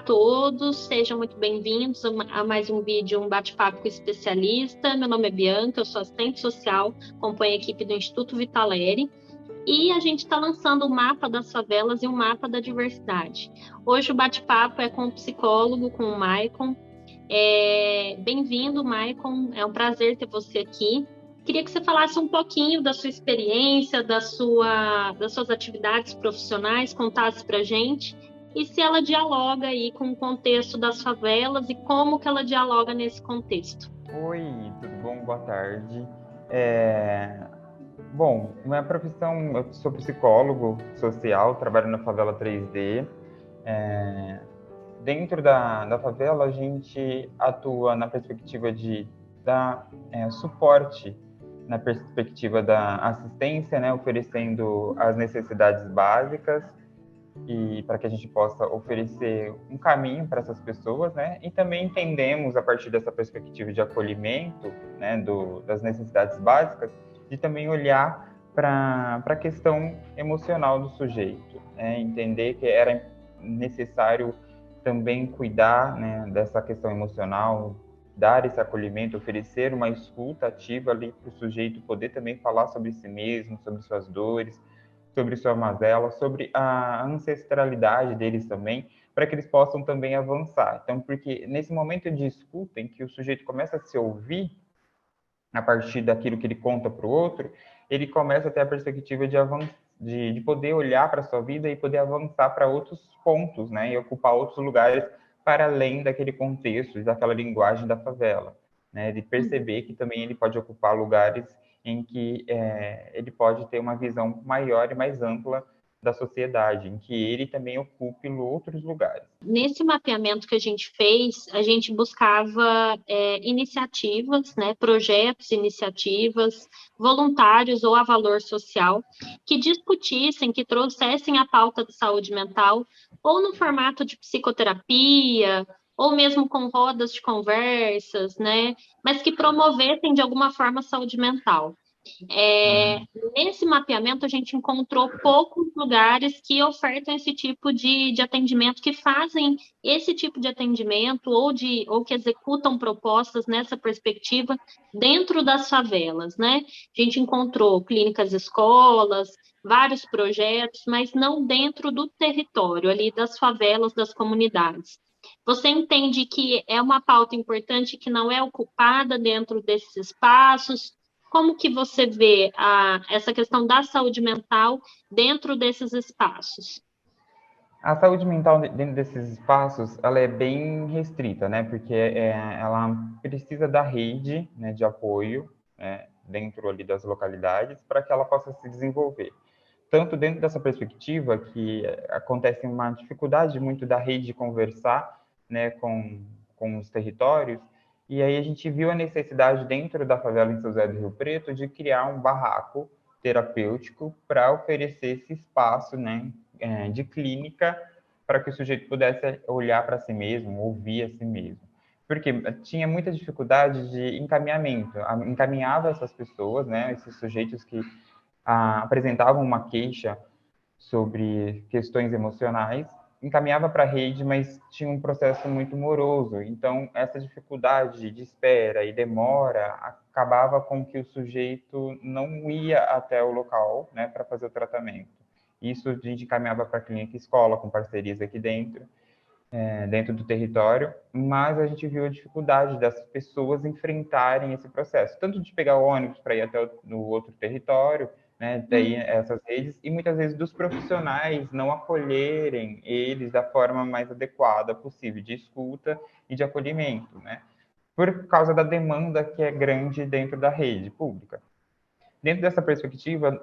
todos, sejam muito bem-vindos a mais um vídeo, um bate-papo com o especialista. Meu nome é Bianca, eu sou assistente social, acompanho a equipe do Instituto Vitaleri e a gente está lançando o mapa das favelas e o mapa da diversidade. Hoje o bate-papo é com o psicólogo, com o Maicon. Bem-vindo, Maicon, é um prazer ter você aqui. Queria que você falasse um pouquinho da sua experiência, das suas atividades profissionais, contasse para a gente e se ela dialoga aí com o contexto das favelas e como que ela dialoga nesse contexto. Oi, tudo bom? Boa tarde. É... Bom, minha profissão, eu sou psicólogo social, trabalho na favela 3D. É... Dentro da favela, a gente atua na perspectiva de dar suporte, na perspectiva da assistência, né, oferecendo as necessidades básicas e para que a gente possa oferecer um caminho para essas pessoas, né? E também entendemos a partir dessa perspectiva de acolhimento, né, das necessidades básicas, de também olhar para a questão emocional do sujeito, né? Entender que era necessário também cuidar, né, dessa questão emocional, dar esse acolhimento, oferecer uma escuta ativa ali para o sujeito poder também falar sobre si mesmo, sobre suas dores, sobre sua mazela, sobre a ancestralidade deles também, para que eles possam também avançar. Então, porque nesse momento de escuta, em que o sujeito começa a se ouvir a partir daquilo que ele conta para o outro, ele começa a ter a perspectiva de poder olhar para a sua vida e poder avançar para outros pontos, né? E ocupar outros lugares para além daquele contexto, daquela linguagem da favela, né? De perceber que também ele pode ocupar lugares em que ele pode ter uma visão maior e mais ampla da sociedade, em que ele também ocupe outros lugares. Nesse mapeamento que a gente fez, a gente buscava iniciativas, né, projetos, iniciativas, voluntários ou a valor social, que discutissem, que trouxessem a pauta de saúde mental, ou no formato de psicoterapia, ou mesmo com rodas de conversas, né, mas que promovessem de alguma forma a saúde mental. É, Uhum. Nesse mapeamento, a gente encontrou poucos lugares que ofertam esse tipo de atendimento, que fazem esse tipo de atendimento ou que executam propostas nessa perspectiva dentro das favelas, né? A gente encontrou clínicas escolas, vários projetos, mas não dentro do território, ali das favelas, das comunidades. Você entende que é uma pauta importante que não é ocupada dentro desses espaços? Como que você vê essa questão da saúde mental dentro desses espaços? A saúde mental dentro desses espaços, ela é bem restrita, né? Porque ela precisa da rede, né, de apoio, né, dentro ali das localidades para que ela possa se desenvolver. Tanto dentro dessa perspectiva que acontece uma dificuldade muito da rede de conversar, né, com os territórios, e aí a gente viu a necessidade dentro da favela em São José do Rio Preto de criar um barraco terapêutico para oferecer esse espaço, né, de clínica para que o sujeito pudesse olhar para si mesmo, ouvir a si mesmo. Porque tinha muita dificuldade de encaminhamento, encaminhava essas pessoas, né, esses sujeitos que apresentavam uma queixa sobre questões emocionais, encaminhava para a rede, mas tinha um processo muito moroso. Então, essa dificuldade de espera e demora acabava com que o sujeito não ia até o local, né, para fazer o tratamento. Isso a gente encaminhava para a clínica escola, com parcerias aqui dentro do território, mas a gente viu a dificuldade das pessoas enfrentarem esse processo, tanto de pegar o ônibus para ir até no outro território, né, daí essas redes, e muitas vezes dos profissionais não acolherem eles da forma mais adequada possível, de escuta e de acolhimento, né, por causa da demanda que é grande dentro da rede pública. Dentro dessa perspectiva,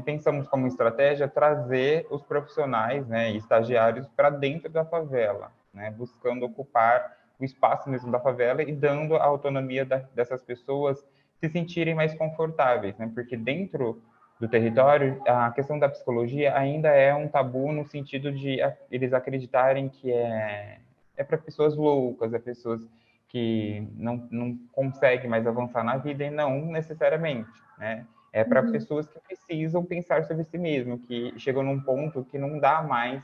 pensamos como estratégia trazer os profissionais, né, e estagiários para dentro da favela, né, buscando ocupar o espaço mesmo da favela e dando a autonomia dessas pessoas se sentirem mais confortáveis, né, porque dentro do território a questão da psicologia ainda é um tabu no sentido de eles acreditarem que é para pessoas loucas, é pessoas que não conseguem mais avançar na vida, e não necessariamente, né? É para Uhum. pessoas que precisam pensar sobre si mesmo, que chegam num ponto que não dá mais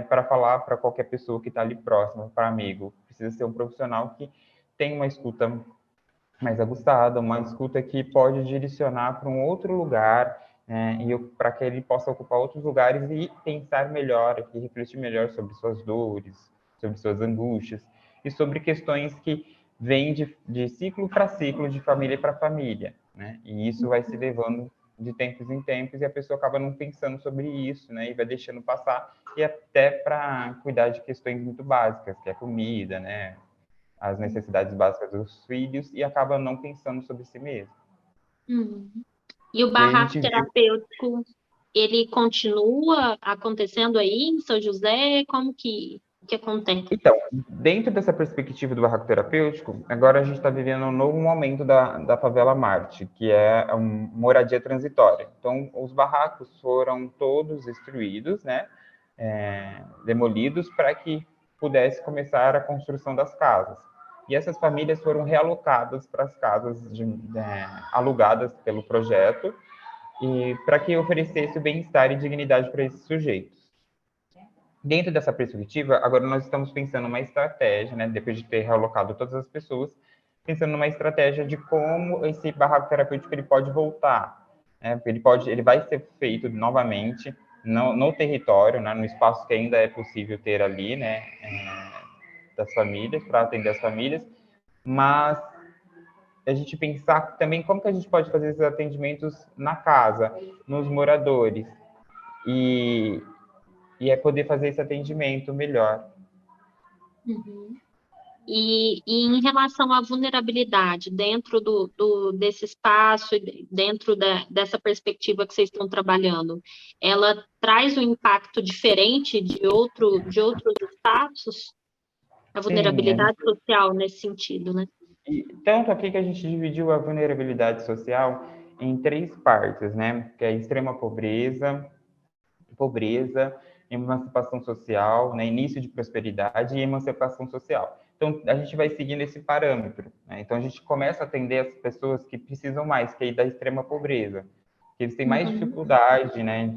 para falar para qualquer pessoa que está ali próxima, para amigo. Precisa ser um profissional que tem uma escuta mais aguçada, uma escuta que pode direcionar para um outro lugar, e para que ele possa ocupar outros lugares e pensar melhor, e refletir melhor sobre suas dores, sobre suas angústias e sobre questões que vêm de ciclo para ciclo, de família para família, né? E isso vai se levando de tempos em tempos e a pessoa acaba não pensando sobre isso, né? E vai deixando passar e até para cuidar de questões muito básicas, que é comida, né? As necessidades básicas dos filhos e acaba não pensando sobre si mesmo. Uhum. E o E aí a barraco gente viu. terapêutico, ele continua acontecendo aí em São José? Como que acontece? Então, dentro dessa perspectiva do barraco terapêutico, agora a gente está vivendo um novo momento da favela Marte, que é uma moradia transitória. Então, os barracos foram todos destruídos, né? Demolidos para que pudesse começar a construção das casas. E essas famílias foram realocadas para as casas alugadas pelo projeto e para que oferecesse o bem-estar e dignidade para esses sujeitos. Dentro dessa perspectiva, agora nós estamos pensando uma estratégia, né, depois de ter realocado todas as pessoas, pensando numa estratégia de como esse barraco terapêutico ele pode voltar, né? Ele vai ser feito novamente no território, né, no espaço que ainda é possível ter ali, né, das famílias, para atender as famílias, mas a gente pensar também como que a gente pode fazer esses atendimentos na casa, nos moradores, e, e é poder fazer esse atendimento melhor. Uhum. E em relação à vulnerabilidade dentro desse espaço, e dentro dessa perspectiva que vocês estão trabalhando, ela traz um impacto diferente de outros espaços? A Sim, a vulnerabilidade social nesse sentido, né? E tanto aqui que a gente dividiu a vulnerabilidade social em três partes, né? Que é a extrema pobreza, emancipação social, né? Início de prosperidade e emancipação social. Então, a gente vai seguindo esse parâmetro, né? Então, a gente começa a atender as pessoas que precisam mais, que é da extrema pobreza, que eles têm mais Uhum. dificuldade, né?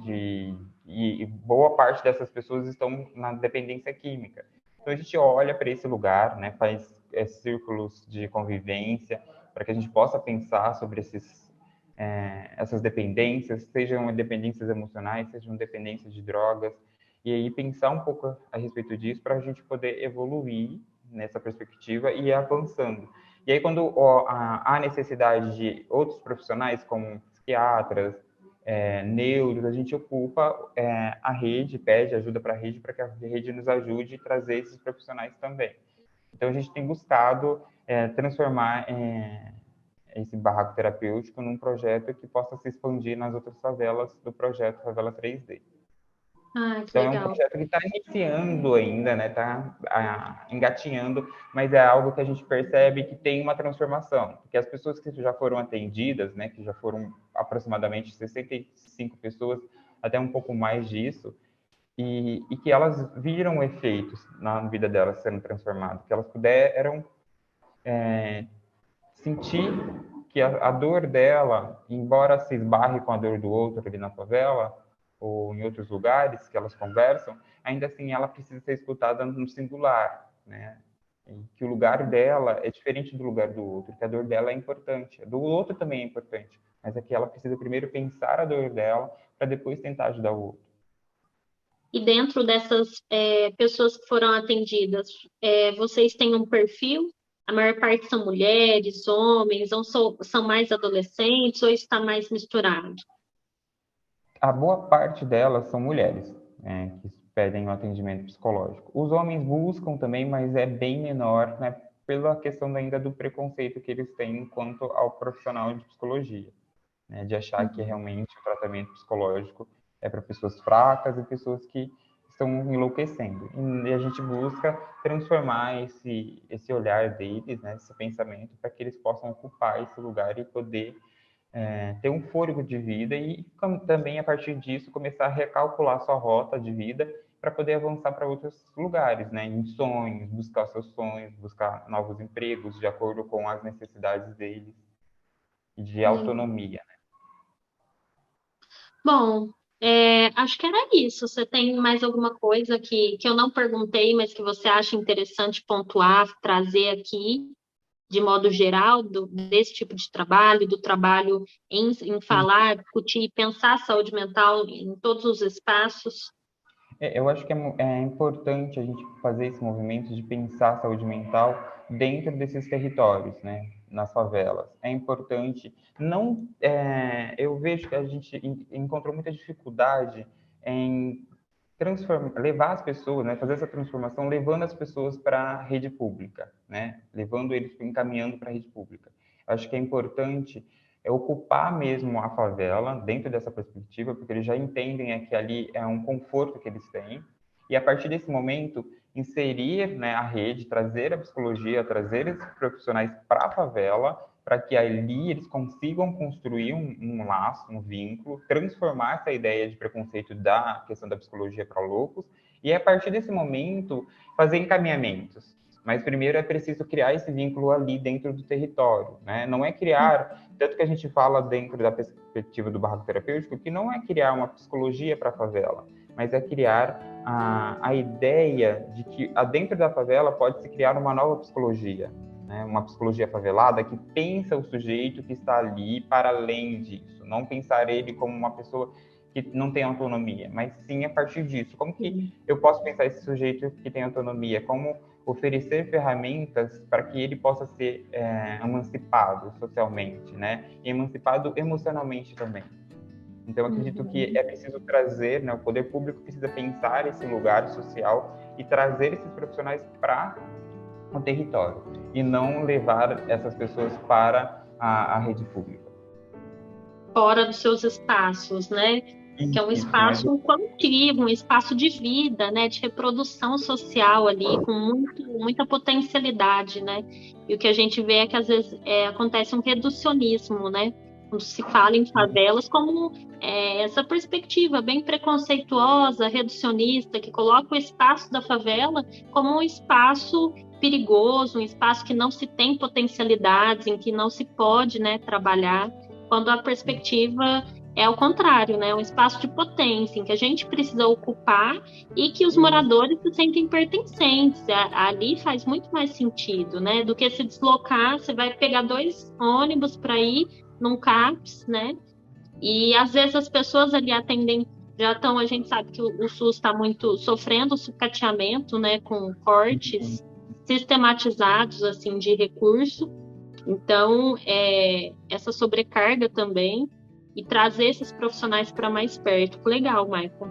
E boa parte dessas pessoas estão na dependência química. Então, a gente olha para esse lugar, né? Faz círculos de convivência, para que a gente possa pensar sobre essas dependências, sejam dependências emocionais, sejam dependências de drogas, e aí pensar um pouco a respeito disso para a gente poder evoluir nessa perspectiva e ir avançando. E aí, quando há necessidade de outros profissionais, como psiquiatras, neuros, a gente ocupa a rede, pede ajuda para que a rede nos ajude a trazer esses profissionais também. Então, a gente tem buscado transformar esse barraco terapêutico num projeto que possa se expandir nas outras favelas do projeto Favela 3D. Ah, que Então, é um legal. projeto que está iniciando ainda, né? Está engatinhando, mas é algo que a gente percebe que tem uma transformação. Porque as pessoas que já foram atendidas, né? Que já foram aproximadamente 65 pessoas, até um pouco mais disso, e que elas viram efeitos na vida delas sendo transformadas, que elas puderam sentir que a dor dela, embora se esbarre com a dor do outro ali na favela, ou em outros lugares que elas conversam, ainda assim ela precisa ser escutada no singular, né? E que o lugar dela é diferente do lugar do outro, que a dor dela é importante, a do outro também é importante, mas é que ela precisa primeiro pensar a dor dela para depois tentar ajudar o outro. E dentro dessas pessoas que foram atendidas, vocês têm um perfil? A maior parte são mulheres, homens, ou são mais adolescentes, ou está mais misturado? A boa parte delas são mulheres, que pedem o atendimento psicológico. Os homens buscam também, mas é bem menor, né, pela questão ainda do preconceito que eles têm quanto ao profissional de psicologia, né, de achar que Uhum. realmente o tratamento psicológico é para pessoas fracas e pessoas que estão enlouquecendo. E a gente busca transformar esse olhar deles, né, esse pensamento, para que eles possam ocupar esse lugar e poder ter um fôlego de vida e também, a partir disso, começar a recalcular sua rota de vida para poder avançar para outros lugares, né? Em sonhos, buscar seus sonhos, buscar novos empregos de acordo com as necessidades deles e de Legal. autonomia, né? Bom, Acho que era isso. Você tem mais alguma coisa que eu não perguntei, mas que você acha interessante pontuar, trazer aqui, de modo geral, desse tipo de trabalho, do trabalho em falar, discutir, pensar a saúde mental em todos os espaços? Eu acho que é importante a gente fazer esse movimento de pensar a saúde mental dentro desses territórios, né, nas favelas. É importante, não, eu vejo que a gente encontrou muita dificuldade em levar as pessoas, né, fazer essa transformação, levando as pessoas para a rede pública, né, levando eles, encaminhando para a rede pública. Eu acho que é importante ocupar mesmo a favela dentro dessa perspectiva, porque eles já entendem que ali é um conforto que eles têm, e a partir desse momento inserir, né, a rede, trazer a psicologia, trazer esses profissionais para a favela, para que ali eles consigam construir um laço, um vínculo, transformar essa ideia de preconceito da questão da psicologia para loucos, e a partir desse momento fazer encaminhamentos. Mas primeiro é preciso criar esse vínculo ali dentro do território, né? Não é criar, tanto que a gente fala dentro da perspectiva do barraco terapêutico, que não é criar uma psicologia para a favela, mas é criar a ideia de que dentro da favela pode se criar uma nova psicologia, né? Uma psicologia favelada que pensa o sujeito que está ali para além disso, não pensar ele como uma pessoa que não tem autonomia, mas sim a partir disso. Como que eu posso pensar esse sujeito que tem autonomia? Como oferecer ferramentas para que ele possa ser emancipado socialmente, né? E emancipado emocionalmente também. Então, eu acredito que é preciso trazer, né, o poder público precisa pensar esse lugar social e trazer esses profissionais para o território e não levar essas pessoas para a rede pública. Fora dos seus espaços, né? Que é um Isso, mas espaço coletivo, um espaço de vida, né? De reprodução social ali, com muita potencialidade, né? E o que a gente vê é que às vezes acontece um reducionismo, né? Quando se fala em favelas, como essa perspectiva bem preconceituosa, reducionista, que coloca o espaço da favela como um espaço perigoso, um espaço que não se tem potencialidades, em que não se pode, né, trabalhar, quando a perspectiva é o contrário, né? Um espaço de potência em que a gente precisa ocupar e que os moradores se sentem pertencentes. Ali faz muito mais sentido, né? Do que se deslocar, você vai pegar 2 ônibus para ir num CAPS, né? E às vezes as pessoas ali atendem, já estão, a gente sabe que o SUS está muito sofrendo sucateamento, né? Com cortes sistematizados assim de recurso. Então, essa sobrecarga também e trazer esses profissionais para mais perto. Legal, Michael.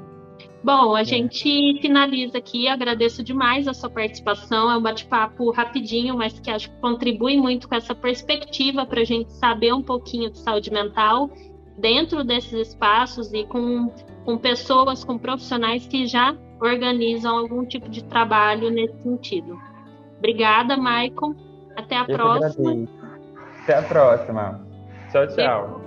Bom, a gente finaliza aqui. Agradeço demais a sua participação. É um bate-papo rapidinho, mas que acho que contribui muito com essa perspectiva para a gente saber um pouquinho de saúde mental dentro desses espaços e com pessoas, com profissionais que já organizam algum tipo de trabalho nesse sentido. Obrigada, Michael. Até a eu que próxima. agradeço. Até a próxima. Tchau, tchau.